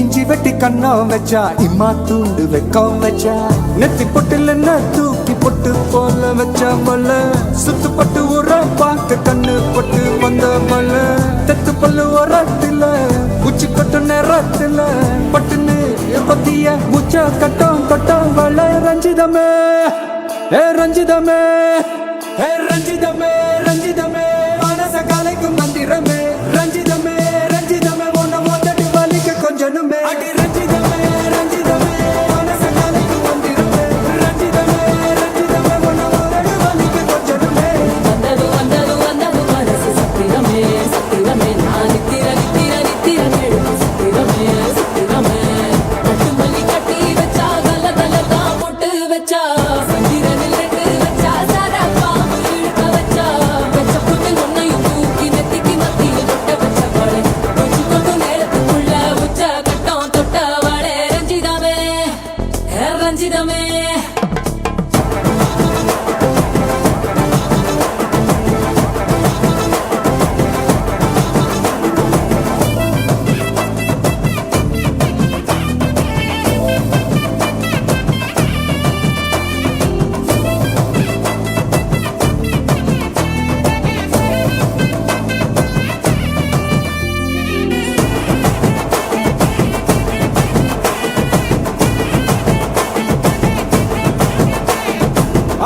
இஞ்சி வெட்டி கண்ணம் வச்சா இம்மா தூண்டு வெக்கம் வச்சா நெத்தி பொட்டுல தூக்கி பொட்டு போல வச்சா மல்ல சுத்து பட்டு ஒரு பார்க்க கண்ணு பொட்டு வந்த மல்ல தெத்து பல்லு ஓரத்துல உச்சி கொட்டு நேரத்துல பட்டுன்னு பத்திய முச்ச கட்டம் கட்டம் வள ரஞ்சிதமே ஏ ரஞ்சிதமே ஏ ரஞ்சிதமே ரஞ்சிதமே மனச கலைக்கும் மந்திரமே ரஞ்சிதமே ரஞ்சிதமே உன்னை மோதட்டு வலிக்க கொஞ்சனுமே அடி ரஞ்சிதமே ரஞ்சிதமே மனச கலைக்கும் மந்திரமே ரஞ்சிதமே ரஞ்சிதமே உன்னை மோதட்டு வலிக்க கொஞ்சனுமே வந்தது வந்தது வந்தது மனசு சத்திரமே சத்திரமே நான் நித்திர நித்திர நித்திர கேடு சத்திரமே சத்திரமே கட்டு மல்லி கட்டி வச்சா கல கல தான் போட்டு வச்சா சந்திரனில் ரெண்டு வச்சா சாரா பாம்பு இழுக்க வச்சா வச்ச புட்டு ஒன்னையும் தூக்கி நெத்திக்கு மத்தியில் தொட்ட வச்ச வாழை கொஞ்சு கொண்டு நேரத்துக்குள்ள உச்ச கட்டம் தொட்ட வாழை ரஞ்சிதமே ரஞ்சிதமே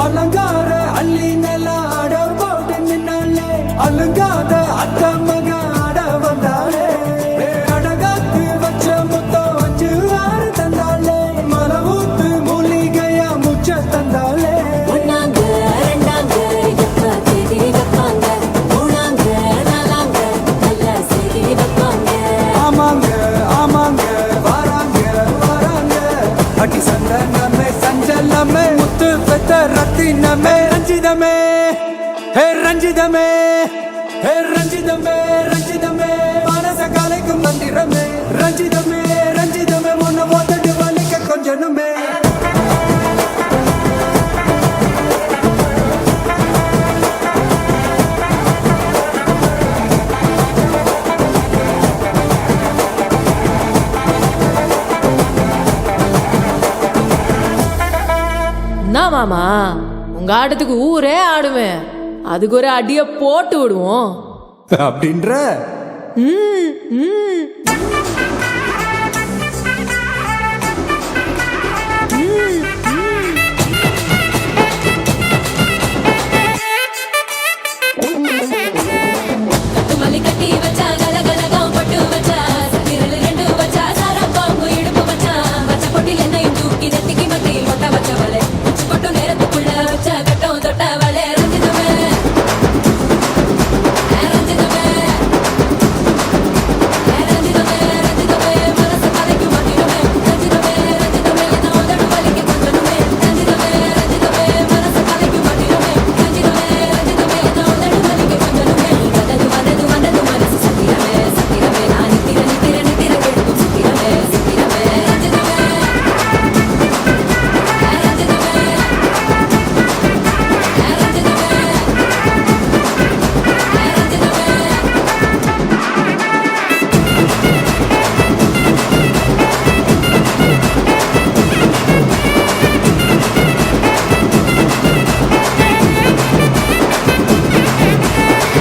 அலங்கார அள்ளி நில ஆட போட்டு நின்னாலே அலங்காத அத்த மக ஆட வந்தாலே அடகாத்து வச்ச முத்தம் வச்சு ஆறு தந்தாலே மரவூத்து மூலிகையா முச்ச தந்தாலே ஒன்னாங்க ரெண்டாங்க எப்ப தேதி வைப்பாங்க மூணாங்க நாலாங்க நல்ல செய்தி வைப்பாங்க ஆமாங்க ஆமாங்க வராங்க வராங்க அடி சந்தனமே சஞ்சலமே முத்து பெத்த ரத்தினமே ரஞ்சிதமே ஹே ரஞ்சிதமே ஹே ரஞ்சிதமே ரஞ்சிதமே மனச கலைக்கும் மந்திரமே ரஞ்சிதமே ரஞ்சிதமே உன்னை மோதட்டு வலிக்க கொஞ்சனுமே என்ன மாமா உங்க ஆட்டத்துக்கு ஊரே ஆடுவேன் அதுக்கு ஒரு அடிய போட்டு விடுவோம் அப்படின்ற ம், ம். கட்டுமல்லி கட்டி வச்சா கலகலகம் பட்டு வச்சா சத்திரல் ரெண்டு வச்சா சாரா பாம்பு இடுப்பு வச்சா வச்ச பொட்டில் என்னையும் தூக்கி நெத்திக்கு மத்தியில் ஒட்ட வச்ச வலை உச்சி கொட்டு நேரத்துக்குள்ள வச்ச கட்டம் தொட்ட வலை ரஞ்சிதமே ரஞ்சிதமே ரஞ்சிதமே ரஞ்சிதமே மனச கலைக்கும் மந்திரமே ரஞ்சிதமே ரஞ்சிதமே என்ன உதடு வலிக்க கொஞ்சனுமே ரஞ்சிதமே ரஞ்சிதமே மனச கலைக்கும் மந்திரமே ரஞ்சிதமே ரஞ்சிதமே என்ன உதடு வலிக்க கொஞ்சனுமே வந்தது வந்தது வந்தது மனசு சத்திரமே சத்திரமே நான் நித்திர நித்திர நித்திர கேட்கும் சத்திரமே சத்திரமே ரஞ்சிதமே ரஞ்சிதமே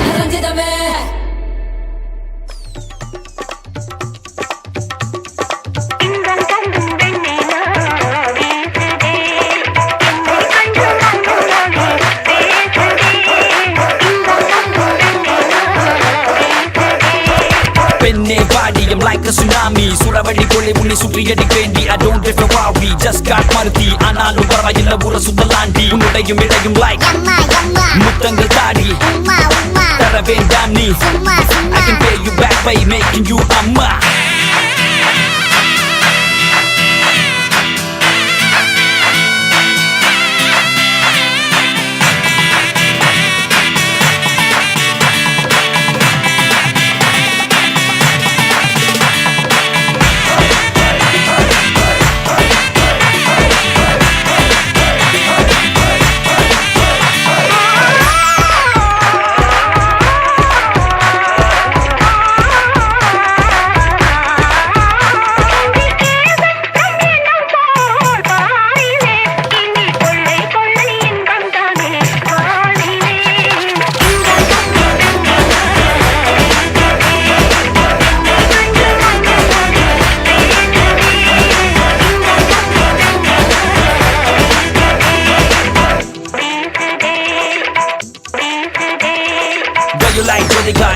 ரஞ்சிதமே இன்பம் கண்டும் வெண்ணிலா வீசுதே என்னை கண்டும் அன்புலவே பேசுதே இன்பம் கண்டும் வெண்ணிலா வீசுதே பெண்ணே பாடி I'm like a tsunami சுடவழி கொள்ளை உன்னை சுற்றி அடிப்பேண்டி I don't drift a worry just got மருத்தி ஆனாலும் பரவாயில்ல ஊர சுத்தலாண்டி உன்னுடையும் இடையும் like முத்தங்கள் தாடி தர வேண்டாம் நீ I can pay you back by making you அம்மா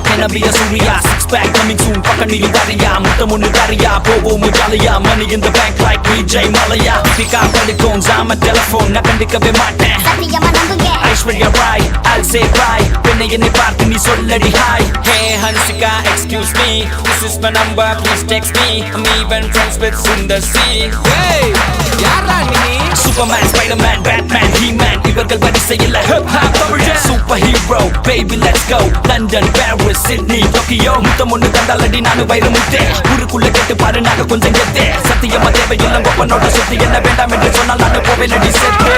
can I be a Surya? Six pack coming soon, பக்கனியில் தரையா முத்தம் ஒன்று தரையா போவோம் ஜாலியா money in the bank like Vijay Malaya பிக்கா படுக்கும் ஜாம டெலிஃபோன் நான் கண்டுக்கவே மாட்டேன் சத்தியமா நம்புங்க Aishwarya Rai I'll say bye பெண்ணை என்னை பார்த்து நீ சொல்லடி hi Hey Hansika excuse me this is my number please text me I'm even friends with Sundar C Hey யாரா நீ Superman Spiderman Batman He-Man இவர்கள் வரிசையில் hip hop தமிழன் Superhero baby let's go London Paris Sydney Tokyo முத்தம் ஒன்று தந்தாலடி நானு வைரமுத்தே ஊருக்குள்ள கேட்டு பாரு நாங்க கொஞ்சம் கெத்தே சத்தியமா தேவையில்லை கொப்பனோட சொத்து என்ன வேண்டாம் என்று சொன்னால் நானு போவேன் செத்தே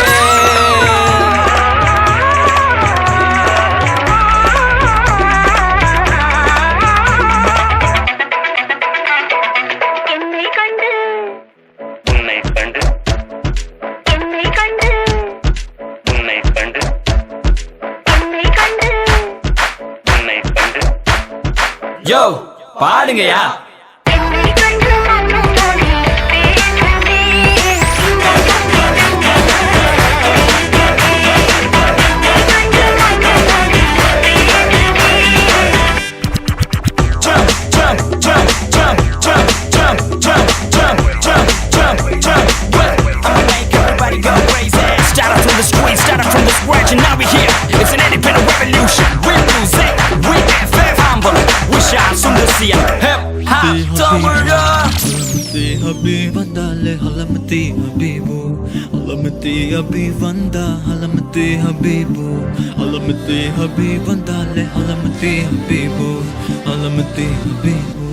Yo, பாடுங்கயா And now we're here, it's an independent revolution. We're losing, we FF humble. We shine Sundar C hip hop tamara. Habi vandale halamati habibu halamati habi vanda halamati habibu halamati habi vandale halamati habibu halamati habibu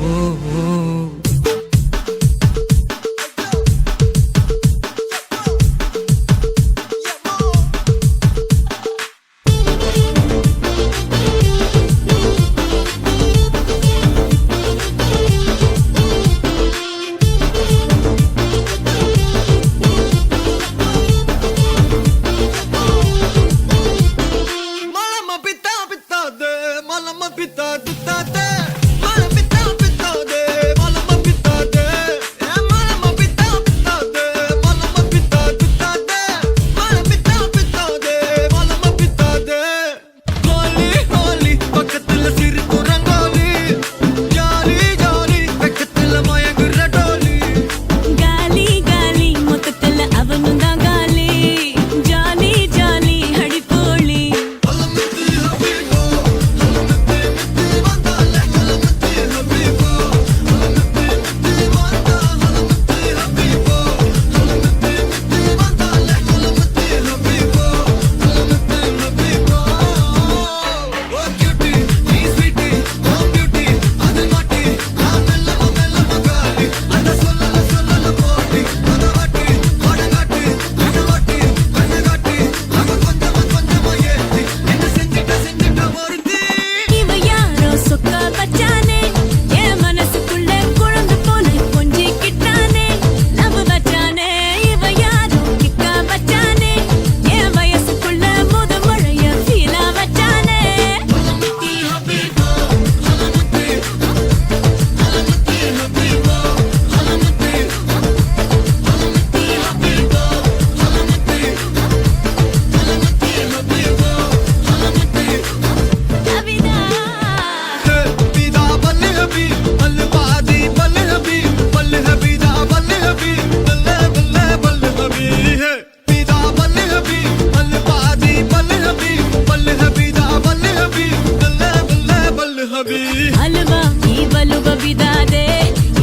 हलवा ई बलुवा बिदा दे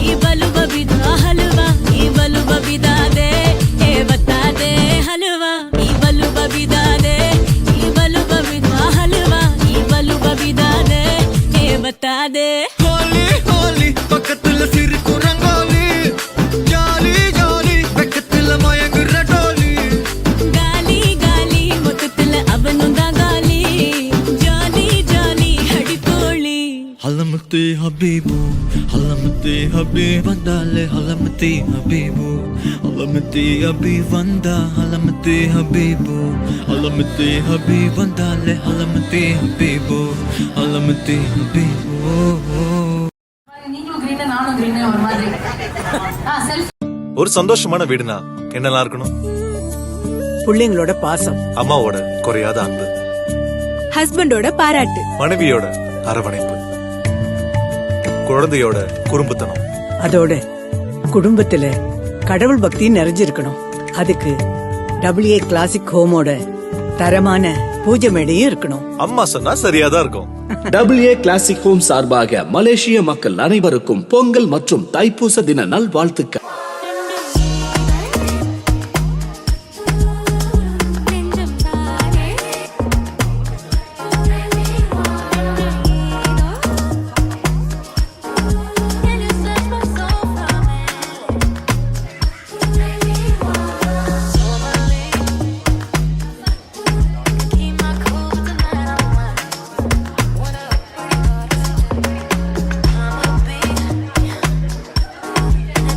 ई बलुवा बिदा हलवा ई बलुवा बिदा दे ए बता दे हलवा ई बलुवा बिदा दे ई बलुवा बिदा हलवा ई बलुवा बिदा दे ए बता दे होली होली பக்கத்துல சிரிக்கு ரங்கோலி ஜாலி ஜாலி பக்கத்துல மயங்குற டோலி गाली गाली मुततल அவனுந்தா गाली जाली जाली हडिकोली halamati habibu halamati habib vandale halamati habibu halamati habib vanda halamati habibu halamati habib vandale halamati habibu halamati habibu நீங்களும் கிரீன் நானும் கிரீன் ஒரு மாதிரி செல்ஃபி ஒரு சந்தோஷமான வீடுனா என்னெல்லாம் இருக்கணும்? பிள்ளைங்களோட பாசம், அம்மாவோட குறையாத அன்பு, ஹஸ்பண்டோட பாராட்டு, மனைவியோட அரவணைப்பு, குழந்தையோட குறும்புத்தனம். அதோட குடும்பத்துல கடவுள் பக்தி நிறைஞ்சிருக்கணும். அதுக்கு WA கிளாசிக் ஹோமோட தரமான பூஜை மேடையும் இருக்கணும். அம்மா சொன்னா சரியாதான் இருக்கும். WA கிளாசிக் ஹோம் சார்பாக மலேசிய மக்கள் அனைவருக்கும் பொங்கல் மற்றும் தைப்பூச தின நல்வாழ்த்துக்கள்.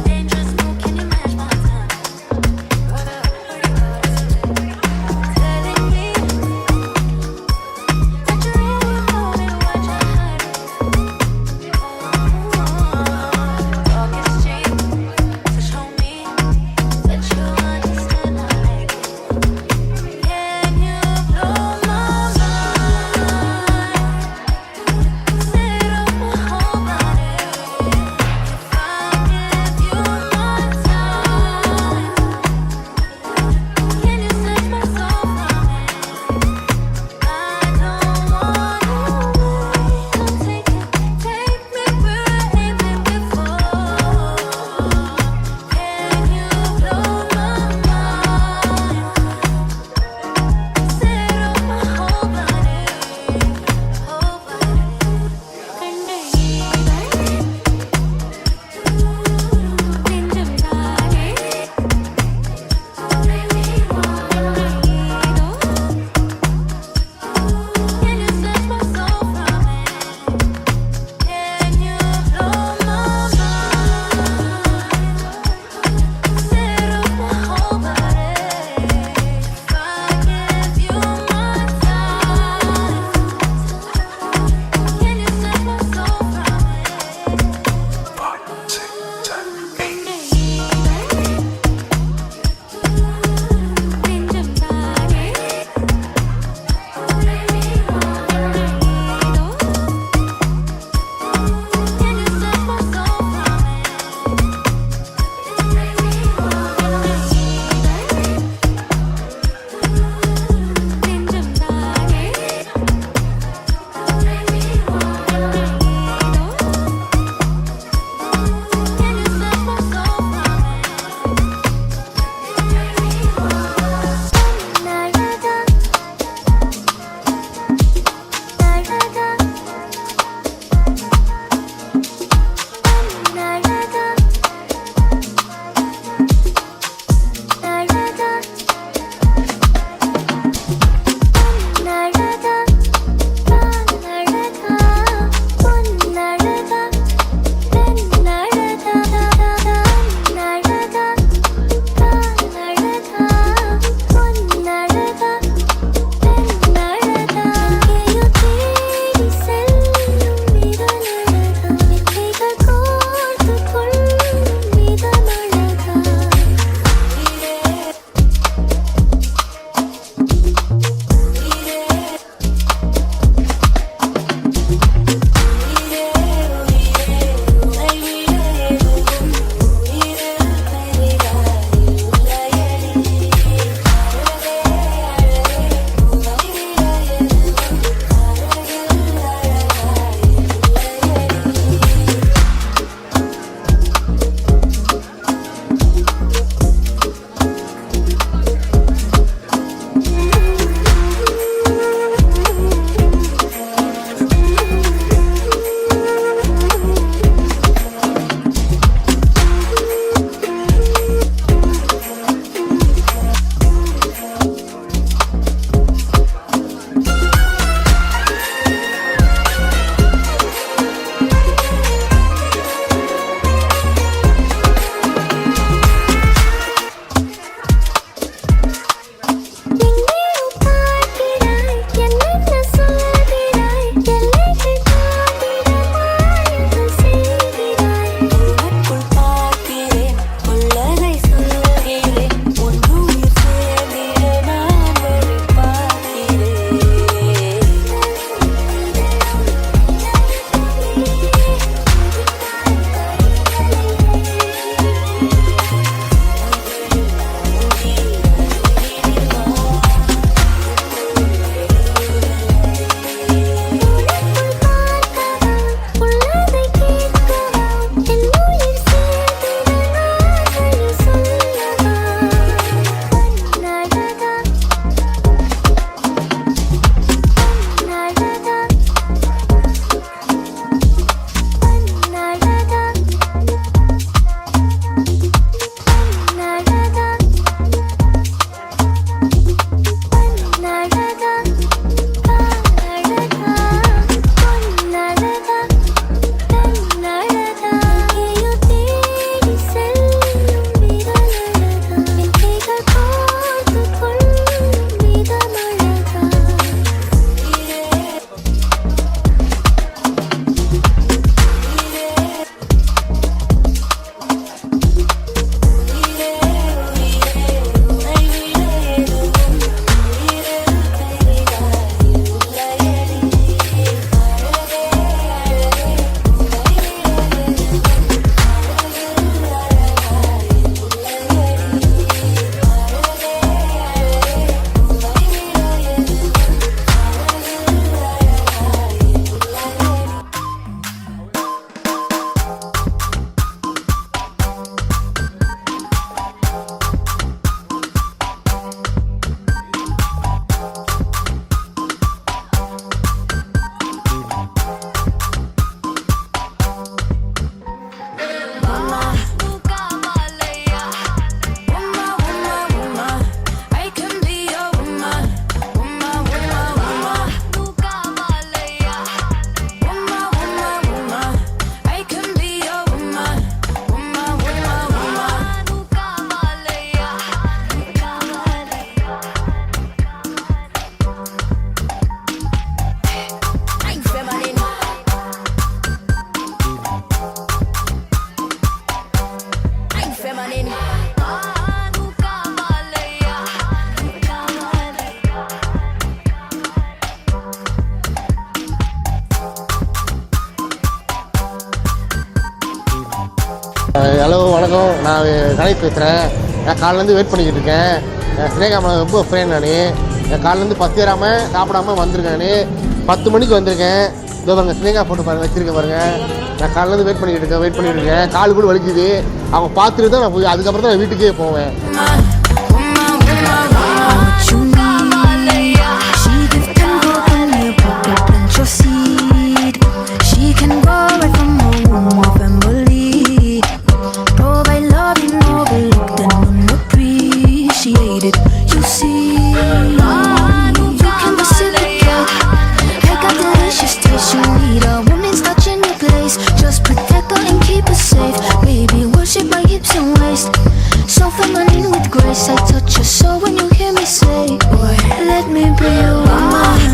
Dangerous ஹலோ வணக்கம், நான் கணேஷ் பேசுகிறேன். நான் காலையிலேருந்து வெயிட் பண்ணிக்கிட்டு இருக்கேன். சினேகா மேடம் ரொம்ப ஃப்ரெண்ட். நான் காலையிலேருந்து பத்து ஏறாமல் சாப்பிடாம வந்திருக்கேன். 10 மணிக்கு வந்திருக்கேன். இதோ பாருங்கள், சினேகா போட்டு பாருங்கள், வச்சுருக்கேன் பாருங்கள். நான் காலையிலேருந்து வெயிட் பண்ணிக்கிட்டு இருக்கேன். கால் கூட வலிக்குது. அவங்க பார்த்துட்டு தான் நான் போய் அதுக்கப்புறம் தான் நான் வீட்டுக்கே போவேன். So feminine with grace, I touch your soul when you hear me say, boy, let me be your woman.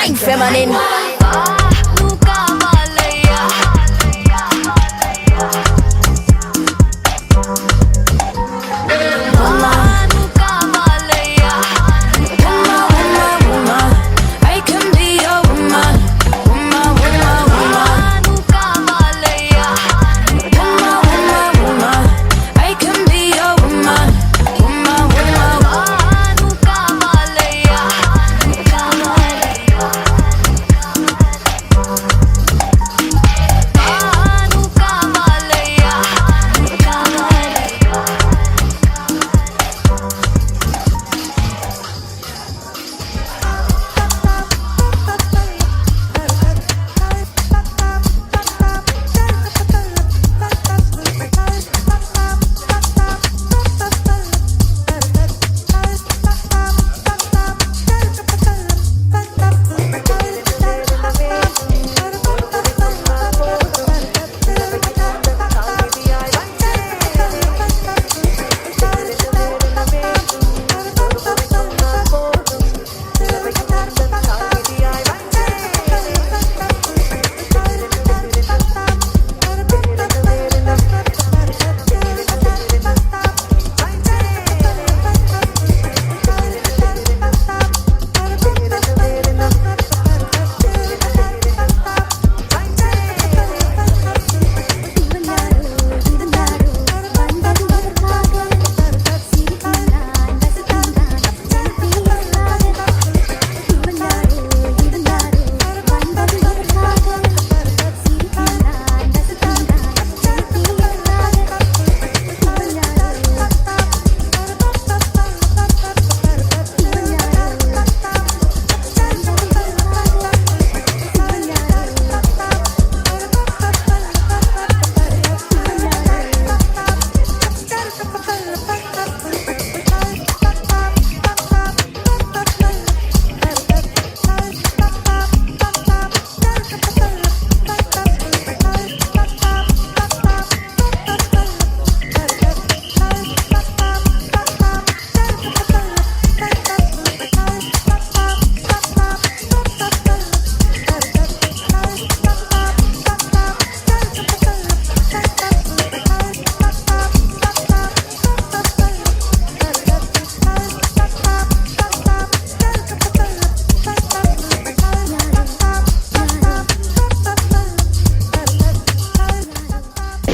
I'm feminine.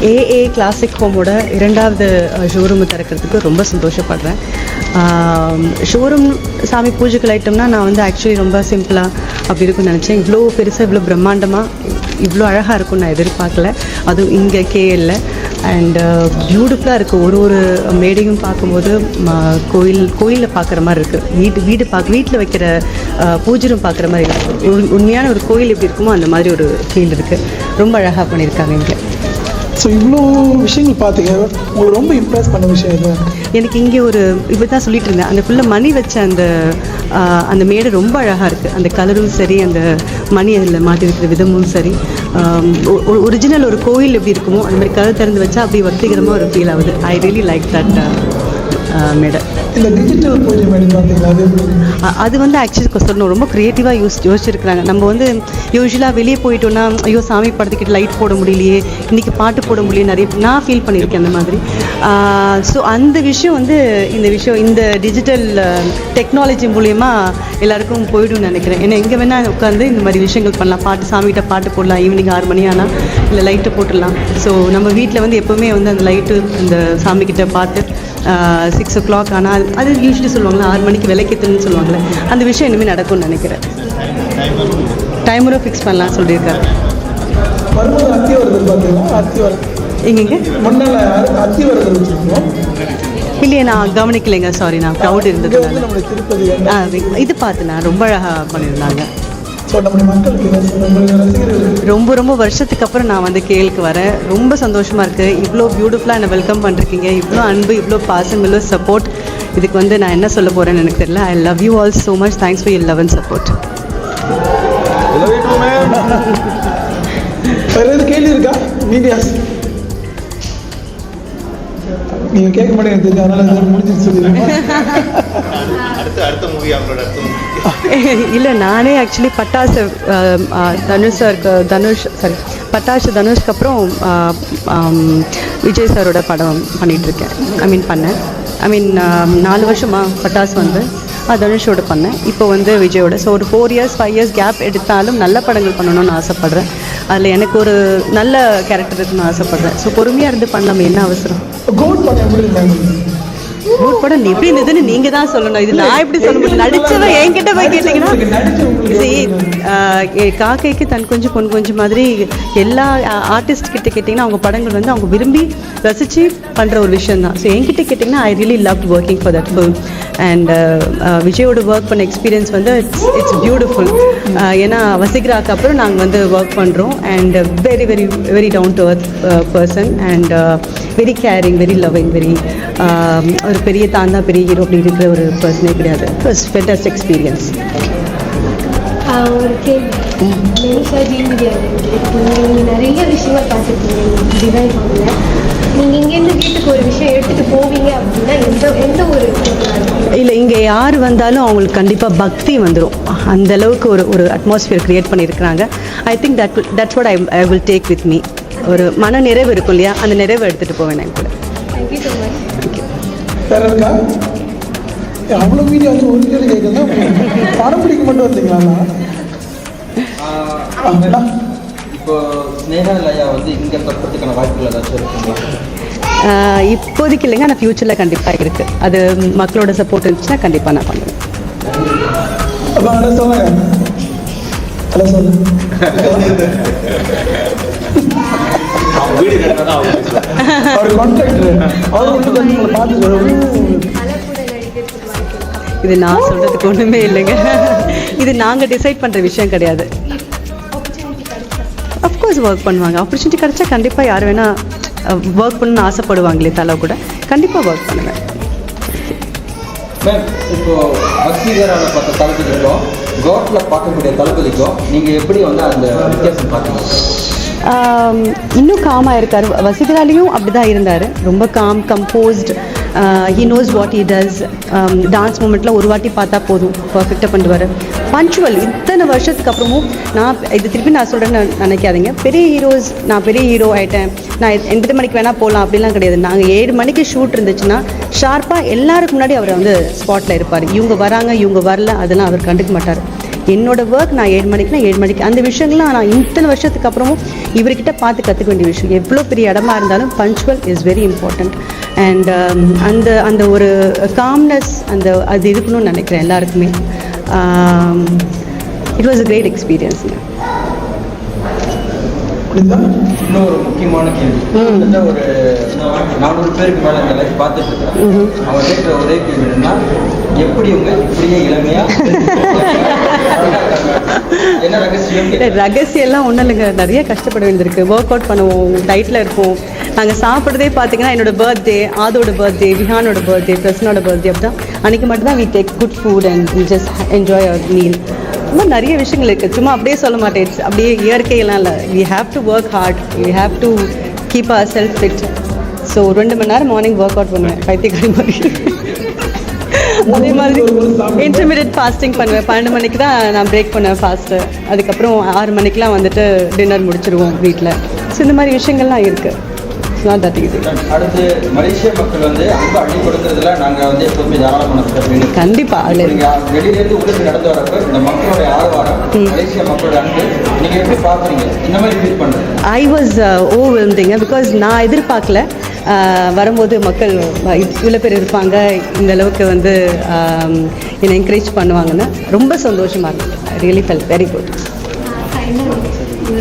A A classic ஹோமோட 2வது ஷோரூம் திறக்கிறதுக்கு ரொம்ப சந்தோஷப்படுறேன். ஷோரூம் சாமி பூஜைகள் ஐட்டம்னா நான் வந்து ஆக்சுவலி ரொம்ப சிம்பிளாக அப்படி இருக்குன்னு நினச்சேன். இவ்வளோ பெருசாக இவ்வளோ பிரம்மாண்டமாக இவ்வளோ அழகாக இருக்கும்னு நான் எதிர்பார்க்கல. அதுவும் இங்கே கேஎல்ல. அண்ட் பியூட்டிஃபுல்லாக இருக்குது. ஒரு மேடையும் பார்க்கும்போது கோயிலில் பார்க்குற மாதிரி இருக்குது. வீட்டில் வைக்கிற பூஜையும் பார்க்குற மாதிரி இருக்குது. உண்மையான ஒரு கோயில் எப்படி இருக்குமோ அந்த மாதிரி ஒரு ஃபீல் இருக்குது. ரொம்ப அழகாக பண்ணியிருக்காங்க இங்கே. ஸோ இவ்வளோ விஷயங்கள் பார்த்தீங்க, உங்களுக்கு ரொம்ப இம்ப்ரெஸ் பண்ண விஷயம் என்ன? எனக்கு இங்கே ஒரு இப்படி தான் சொல்லிட்டு இருந்தேன், அந்த ஃபுல்லாக மணி வச்ச அந்த மேடை ரொம்ப அழகாக இருக்குது. அந்த கலரும் சரி, அந்த மணி அதில் மாட்டி இருக்கிற விதமும் சரி, ஒரிஜினல் ஒரு கோயில் எப்படி இருக்குமோ அந்த மாதிரி கதை திறந்து வச்சா அப்படி வர்த்திகரமாக ஒரு ஃபீல் ஆகுது. ஐ ரியலி லைக் தட் மேடை. இந்த டிஜிட்டல் பூஜை மேடை பார்த்தீங்களா, அது எப்படி? அது வந்து ஆக்சுவலி சொல்லணும் ரொம்ப க்ரியேட்டிவாக யோசிச்சிருக்கிறாங்க. நம்ம வந்து யூஸ்வலாக வெளியே போயிட்டோன்னா ஐயோ சாமி படத்துக்கிட்ட லைட் போட முடியலையே, இன்றைக்கி பாட்டு போட முடியலையே, நிறைய நான் ஃபீல் பண்ணியிருக்கேன் அந்த மாதிரி. ஸோ அந்த விஷயம் வந்து இந்த டிஜிட்டல் டெக்னாலஜி மூலயமா எல்லாருக்கும் போய்டும்னு நினைக்கிறேன். ஏன்னா எங்கே வேணால் உட்காந்து இந்த மாதிரி விஷயங்கள் பண்ணலாம். சாமிகிட்ட பாட்டு போடலாம், ஈவினிங் 6 மணி ஆனால் இல்லை லைட்டு போட்டுடலாம். ஸோ நம்ம வீட்டில் வந்து எப்போவுமே வந்து அந்த லைட்டு அந்த சாமிக்கிட்ட பார்த்து 6 o'clock ஆனால் அது யூஸ்வலி சொல்லுவாங்களே 6 மணிக்கு விளக்கேற்றணும்னு சொல்லுவாங்களே, அந்த விஷயம் இனிமேல் நடக்கும்னு நினைக்கிறேன். டைமரும் ஃபிக்ஸ் பண்ணலாம் சொல்லியிருக்காரு. வரும்போது அத்திவரதல் பார்த்தீங்களா? அத்திவரதல் எங்கெங்க முன்னால் அத்திவரதல் வச்சுருக்கோம். இல்லையே நான் கவனிக்கலைங்க, சாரி, நான் க்ரௌட் இருந்ததுனால. நம்முடைய திருப்பதி இது பார்த்து நான் ரொம்ப அழகாக பண்ணியிருந்தாங்க. ஸோ நம்முடைய மக்களுக்கு உங்களுடைய ரசிகர்களுக்கு ரொம்ப ரொம்ப வருஷத்துக்கு அப்புறம் நான் வந்து கேளுக்கு வரேன். ரொம்ப சந்தோஷமாக இருக்குது. இவ்வளோ பியூட்டிஃபுல்லாக என்னை வெல்கம் பண்ணிருக்கீங்க. இவ்வளோ அன்பு, இவ்வளோ பாசம், இவ்வளோ சப்போர்ட். இதுக்கு வந்து நான் என்ன சொல்ல போகிறேன்னு எனக்கு தெரியல. I love you all so much. Thanks for your love and support. வேறு எதுவும் கேள்வி இருக்கா? மீடியாஸ் நீங்கள் கேட்க மாட்டேங்க தெரிஞ்சு, அதனால முடிஞ்சிச்சு சொல்லிடுங்க. அடுத்த மூவி அவங்களோட இல்லை நானே ஆக்சுவலி பட்டாசு தனுஷ்க்கு அப்புறம் விஜய் சாரோட படம் பண்ணிகிட்ருக்கேன். பண்ணேன் 4 வருஷமாக பட்டாசு வந்து தனுஷோட பண்ணேன். இப்போ வந்து விஜயோட. ஸோ ஒரு 4 years 5 years கேப் எடுத்தாலும் நல்ல படங்கள் பண்ணணும்னு ஆசைப்பட்றேன். அதில் எனக்கு ஒரு நல்ல கேரக்டர் இருக்குன்னு ஆசைப்பட்றேன். ஸோ பொறுமையாக இருந்து பண்ணலாமே, என்ன அவசரம். கோட் படம் எப்படி இருந்தாங்க? கோட் படம் எப்படி இருந்ததுன்னு நீங்கள் தான் சொல்லணும். இது நான் எப்படி சொல்ல முடியும்? நடித்தவன் என்கிட்ட போய் கேட்டிங்கன்னா காக்கைக்கு தன் கொஞ்சம் பொன் கொஞ்சம் மாதிரி எல்லா ஆர்டிஸ்ட் கிட்ட கேட்டிங்கன்னா அவங்க படங்கள் வந்து அவங்க விரும்பி ரசித்து பண்ணுற ஒரு விஷயம் தான். ஸோ என்கிட்ட கேட்டிங்கன்னா I really love working for that film. And விஜயோட ஒர்க் பண்ண எக்ஸ்பீரியன்ஸ் வந்து இட்ஸ் பியூட்டிஃபுல். ஏன்னா வசீகராக்கு அப்புறம் நாங்கள் வந்து ஒர்க் பண்ணுறோம். And very very very down to earth person and very caring, very loving, very ஒரு பெரிய தாந்தா பெரிய ஹீரோ அப்படி இருக்கிற ஒரு பர்சனே கிடையாது. It's fantastic experience. ஒரு கேள்வி, மெனிஷா நீங்கள் நிறைய விஷயங்கள் பார்த்துருக்கீங்க டிவைன் ஹாலில். நீங்கள் இங்கேருந்து வீட்டுக்கு ஒரு விஷயம் எடுத்துகிட்டு போவீங்க அப்படின்னா எந்த ஒரு இல்லை, இங்கே யார் வந்தாலும் அவங்களுக்கு கண்டிப்பாக பக்தி வந்துடும். அந்த அளவுக்கு ஒரு அட்மாஸ்பியர் க்ரியேட் பண்ணியிருக்கிறாங்க. I think that's what I will take with me. ஒரு மன நிறைவு இருக்கும் இல்லையா, அந்த நிறைவை எடுத்துகிட்டு போவேன் நான் கூட. Thank you so much. வேற இருக்கா? அவ்வளோ மீடியா வந்து ஒரு கேள்வி கேட்குறதா? படம் பிடிக்க மட்டும் வந்தீங்களா? இப்போ ஸ்னேகா வந்து இங்கே படுறதுக்கான வாய்ப்புகள் ஏதாச்சும் இருக்குங்களா? இப்போதைக்கு இல்லைங்க, ஆனால் ஃப்யூச்சரில் கண்டிப்பாக இருக்குது. அது மக்களோட சப்போர்ட் இருந்துச்சுன்னா கண்டிப்பாக நான் பண்ணுவேன். இது நான் சொல்கிறதுக்கு ஒன்றுமே இல்லைங்க. இது நாங்கள் டிசைட் பண்ணுற விஷயம் கிடையாது. அஃப்கோர்ஸ் ஒர்க் பண்ணுவாங்க. ஆப்பர்ச்சுனிட்டி கிடைச்சா கண்டிப்பாக யார் வேணால் ஒர்க் பண்ணணும்னு ஆசைப்படுவாங்களே தலை கூட கண்டிப்பாக ஒர்க் பண்ணுவேன். மேம், இப்போ வசீகரால பார்த்த தளபதிக்கும் கோட்டில் பார்க்கக்கூடிய தளபதிக்கும் நீங்கள் எப்படி வந்து அந்த வித்தியாசம் பார்த்தீங்க? இன்னும் காமாக இருக்கார். வசீகராலையும் அப்படி தான் இருந்தார். ரொம்ப calm, composed. He knows what he does. Dance மூமெண்ட்டில் ஒரு வாட்டி பார்த்தா போதும், பர்ஃபெக்டாக பண்ணுவார். பஞ்சுவல். இத்தனை வருஷத்துக்கு அப்புறமும் இது திருப்பி நான் சொல்கிறேன்னு நினைக்காதீங்க. பெரிய ஹீரோஸ், நான் பெரிய ஹீரோ ஆகிட்டேன், நான் எந்த மணிக்கு வேணால் போகலாம் அப்படிலாம் கிடையாது. நாங்கள் 7 மணிக்கு ஷூட் இருந்துச்சுன்னா ஷார்ப்பாக எல்லாருக்கு முன்னாடி அவர் வந்து ஸ்பாட்டில் இருப்பார். இவங்க வராங்க, இவங்க வரல, அதெல்லாம் அவர் கண்டுக்க மாட்டார். என்னோட ஒர்க் நான் 7 மணிக்குனா 7 மணிக்கு. அந்த விஷயங்கள்லாம் நான் இத்தனை வருஷத்துக்கு அப்புறமும் இவர்கிட்ட பார்த்து கற்றுக்க வேண்டிய விஷயம். எவ்வளோ பெரிய இடமா இருந்தாலும் punctual is very important. And அந்த ஒரு காம்னஸ் அது இருக்கணும்னு நினைக்கிறேன் எல்லாருக்குமே. It was a great experience. இன்னும் ஒரு முக்கியமான கேள்வி. ஒரு 400 பேருக்கு மேலே இந்த லைஃப் பார்த்துட்டு இருக்கேன். அவன் கேட்குற ஒரே கேள்வின்னா, எப்படி உங்க இப்படியே இளமையா என்ன ரகசியம்? ரகசியம்லாம் ஒன்றும் இல்லைங்க. நிறைய கஷ்டப்பட வேண்டியிருக்கு. ஒர்க் அவுட் பண்ணுவோம், டைட்டில் இருப்போம். நாங்கள் சாப்பிட்றதே பார்த்தீங்கன்னா என்னோட பர்த்டே, ஆதோட பர்த்டே, விஹானோட பர்த்டே, பிரசனோட பர்த்டே, அப்படி தான் அன்றைக்கி மட்டும்தான் we take good food and we just enjoy our meal. ரொம்ப நிறைய விஷயங்கள் இருக்குது. சும்மா அப்படியே சொல்ல மாட்டேன். அப்படியே இயற்கையெல்லாம் இல்லை. We have to work hard, we have to keep our self fit. So 2 மணி நேரம் மார்னிங் ஒர்க் அவுட் பண்ணுவேன், பைத்தியக்காரி மாதிரி. அதே மாதிரி இன்டர்மீடியட் ஃபாஸ்டிங் பண்ணுவேன். 12 மணிக்கு தான் நான் பிரேக் பண்ணுவேன் ஃபாஸ்ட்டு. அதுக்கப்புறம் 6 மணிக்கெலாம் வந்துட்டு டின்னர் முடிச்சிடுவோம் வீட்டில். ஸோ இந்த மாதிரி விஷயங்கள்லாம் இருக்குது. அடுத்து மலேசிய மக்கள் வந்து அன்பு அள்ளி கொடுக்கறதுல நாங்கள் வந்து எப்போதுமே தாராளமான கண்டிப்பாக வெளியிலேருந்து உள்ளே நடந்து வரப்போ இந்த மக்களுடைய ஆழ்வாரம் மலேசிய மக்களோட அன்பு நீங்கள் எப்படி பார்க்குறீங்க? இந்த மாதிரி ஃபீல் பண்ணுறீங்க? ஐ வாஸ் ஓவர்வெல்மிங் பிகாஸ் நான் எதிர்பார்க்கல வரும்போது மக்கள் இவ்வளோ பேர் இருப்பாங்க, இந்த அளவுக்கு வந்து என்னை என்கரேஜ் பண்ணுவாங்கன்னு ரொம்ப சந்தோஷமாக இருந்தது. Really felt very good.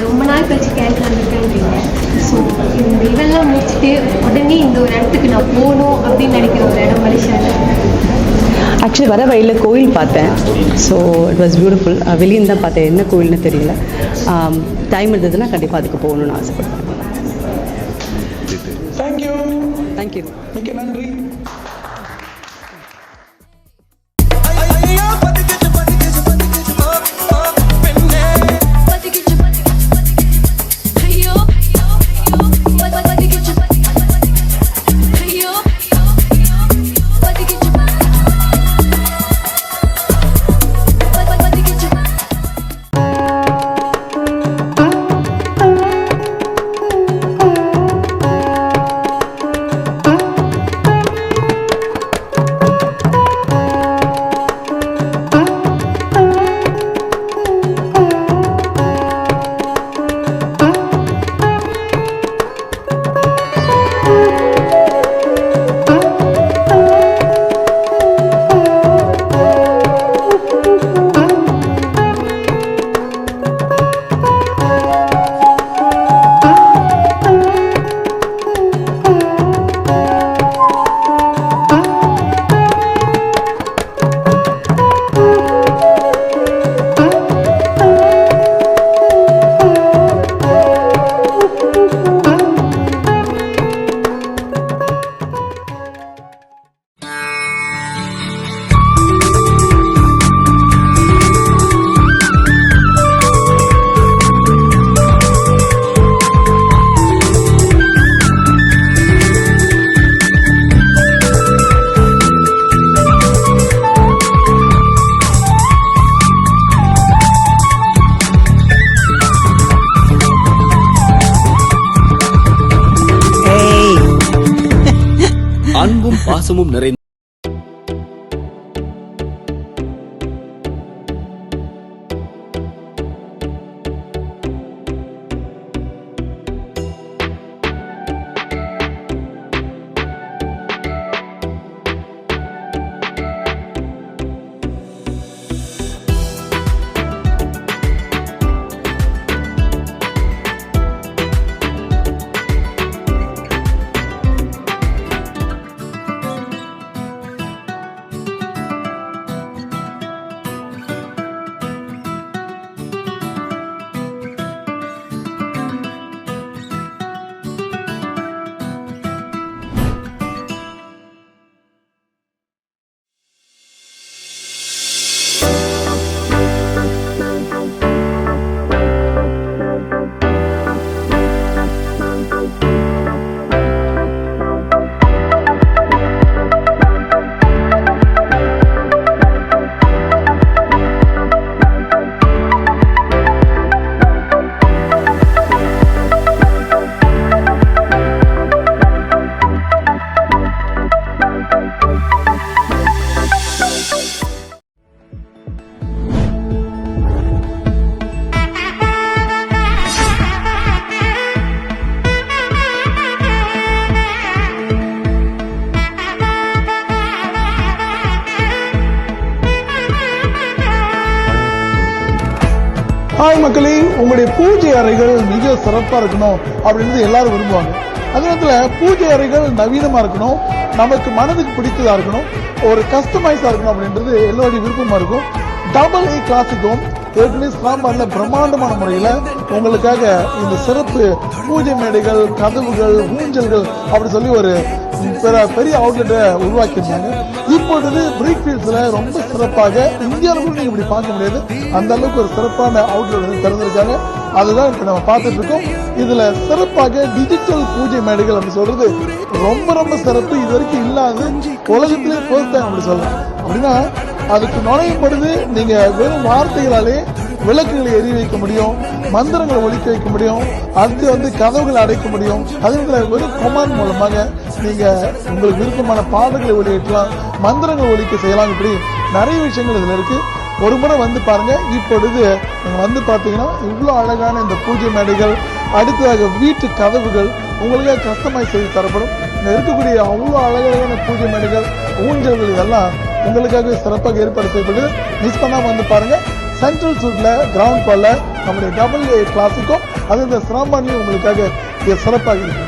ரொம்ப நாள் கழிச்சு கேரளா வந்துருக்கேன்றீங்க. ஸோ இந்த இதெல்லாம் முடிச்சுட்டு உடனே இந்த ஒரு இடத்துக்கு நான் போகணும் அப்படின்னு நினைக்கிற ஒரு இடம் மலேசியாவில். ஆக்சுவலி வர வழியில் கோயில் பார்த்தேன். So it was beautiful. வெளியே தான் பார்த்தேன், என்ன கோயில்னு தெரியல. டைம் இருந்ததுன்னா கண்டிப்பாக அதுக்கு போகணுன்னு ஆசைப்படுறேன். தேங்க்யூ. தேங்க்யூ. மிக்க நன்றி. அன்பும் பாசமும் நிறைந்த ஹாய் மக்களே, உங்களுடைய பூஜை அறைகள் மிக சிறப்பாக இருக்கணும் அப்படின்றது எல்லாரும் விரும்புவாங்க. அதே நேரத்தில் பூஜை அறைகள் நவீனமாக இருக்கணும், நமக்கு மனதுக்கு பிடித்ததாக இருக்கணும், ஒரு கஸ்டமைஸாக இருக்கணும் அப்படின்றது எல்லோருடைய விருப்பமாக இருக்கும். AA கிளாசிக் ஹோம் ஏற்கனவே ஸ்லாம்பார்ல பிரம்மாண்டமான முறையில் உங்களுக்காக இந்த சிறப்பு பூஜை மேடைகள், கதவுகள், ஊஞ்சல்கள் அப்படி சொல்லி ஒரு பெரிய அவுட்லெட்டை உருவாக்கியிருந்தாங்க. இப்பொழுது பிரிக் ஃபீல்ட்ஸ்ல ரொம்ப சிறப்பாக இந்தியாவில் நீங்க இப்படி பார்க்க முடியாது, அந்த அளவுக்கு ஒரு சிறப்பான அவுட்லெட் வந்து திறந்திருக்காங்க. அதுதான் இப்ப நம்ம பார்த்துட்டு இருக்கோம். இதுல சிறப்பாக டிஜிட்டல் பூஜை மேடைகள் அப்படி சொல்றது ரொம்ப ரொம்ப சிறப்பு. இது வரைக்கும் இல்லாத உலகத்திலே ஃபர்ஸ்ட் டைம் அப்படி சொல்லலாம். அப்படின்னா அதுக்கு நுழையும் பொழுது நீங்க வெறும் வார்த்தைகளாலே விளக்குகளை எரிய வைக்க முடியும், மந்திரங்களை ஒலிக்க வைக்க முடியும், அடுத்து கதவுகளை அடைக்க முடியும். அதே வெறும் கொமான் மூலமாக நீங்க உங்களுக்கு விருப்பமான பாடல்களை ஒலிக்கலாம், மந்திரங்களை ஒலிக்க செய்யலாம். இப்படி நிறைய விஷயங்கள் இதுல இருக்கு. ஒரு முறை பாருங்க. இப்பொழுது நீங்க பாத்தீங்கன்னா இவ்வளவு அழகான இந்த பூஜை மேடைகள், அடுத்ததாக வீட்டு கதவுகள் உங்களுக்காக கஸ்டமைஸ் செய்து தரப்படும். இங்க இருக்கக்கூடிய அவ்வளவு அழகழகான பூஜை மேடைகள், ஊஞ்சல்கள் இதெல்லாம் உங்களுக்காக சிறப்பாக ஏற்பாடு செய்யப்படுது. மிஸ் பண்ணாம பாருங்க. சென்ட்ரல் சூட்ல கிரவுண்ட் ஃப்ளோர்ல நம்முடைய AA கிளாஸுக்கும் அது இந்த சிரமணியும் உங்களுக்காக சிறப்பாக இருக்கு.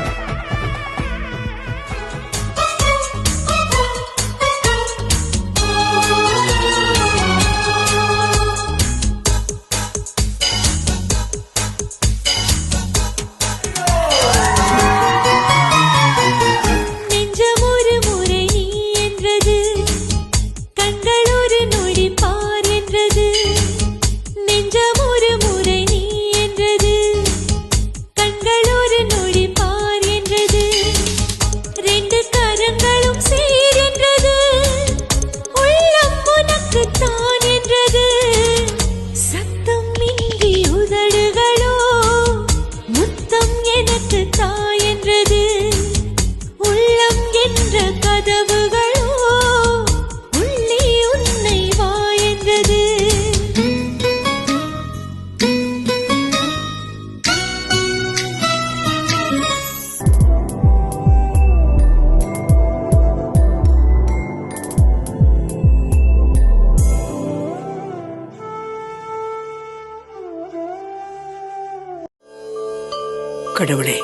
கடவுளே,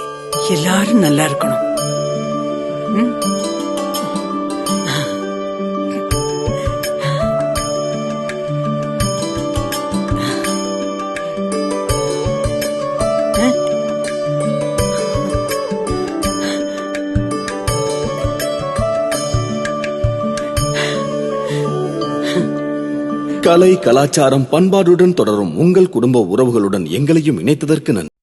எல்லாரும் நல்லா இருக்கணும். கலை, கலாச்சாரம், பண்பாடுடன் தொடரும் உங்கள் குடும்ப உறவுகளுடன் எங்களையும் இணைத்ததற்கு நன்றி.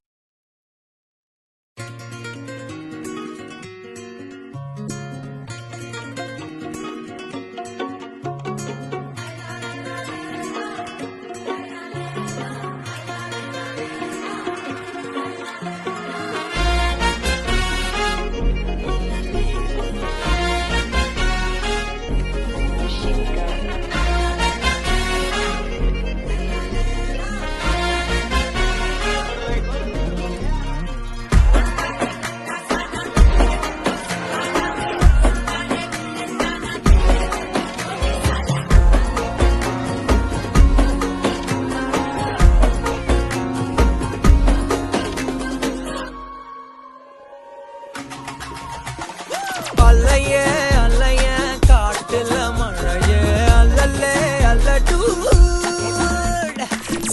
அல்லையே அல்லைய காட்டுல மழையே அல்லல்லே அல்லடூ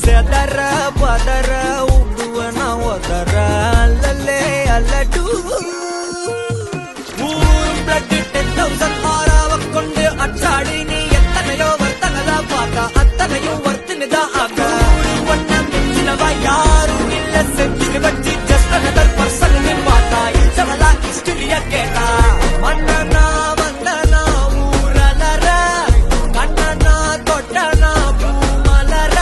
செதற பதற உடுவன ஒதற அல்லல்லே அல்லடூ ஊர் 10,000 ஆறாவ கொண்டு அச்சாடி நீ எத்தனையோ வர்த்தனதா பார்த்தா அத்தனையும் வர்த்தினதா ஆக ஒன்ன மிஞ்சினவா யாரும் இல்ல செஞ்சு வச்சு ஜஸ்ட் அனதர் பர்சன் பார்த்தா இச்சவலா இஸ்டிலிய கேட்டா மன்னனா வந்தனா ஊரலர கண்ணனா தொட்டனா பூமலர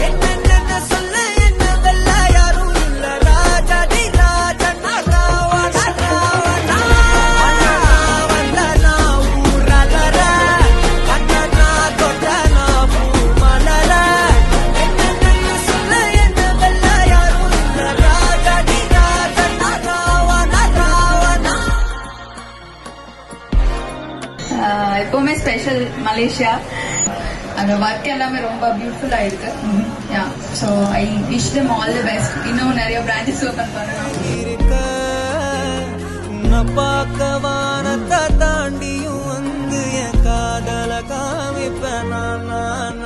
என்ன சொல்ல என்ன வெல்ல யாரும் இல்ல ராஜாதி ராஜனா ராவண ராவணா வந்தனா ஊரலர கண்ணனா தொட்டனா பூமலர என்ன சொல்ல என்ன வெல்ல யாரும் இல்ல ராஜாதி ராஜனா ராவண ராவணா. எப்பவுமே ஸ்பெஷல் மலேசியா. அந்த ஒர்க் எல்லாமே ரொம்ப பியூட்டிஃபுல்லா இருக்கு. So I wish them all the best. இன்னும் நிறைய பிரான்ச்சஸ் ஓபன் பண்ணலாம். பார்க்க வானத்தை தாண்டியும் என் காதல காமிப்பேன் நான்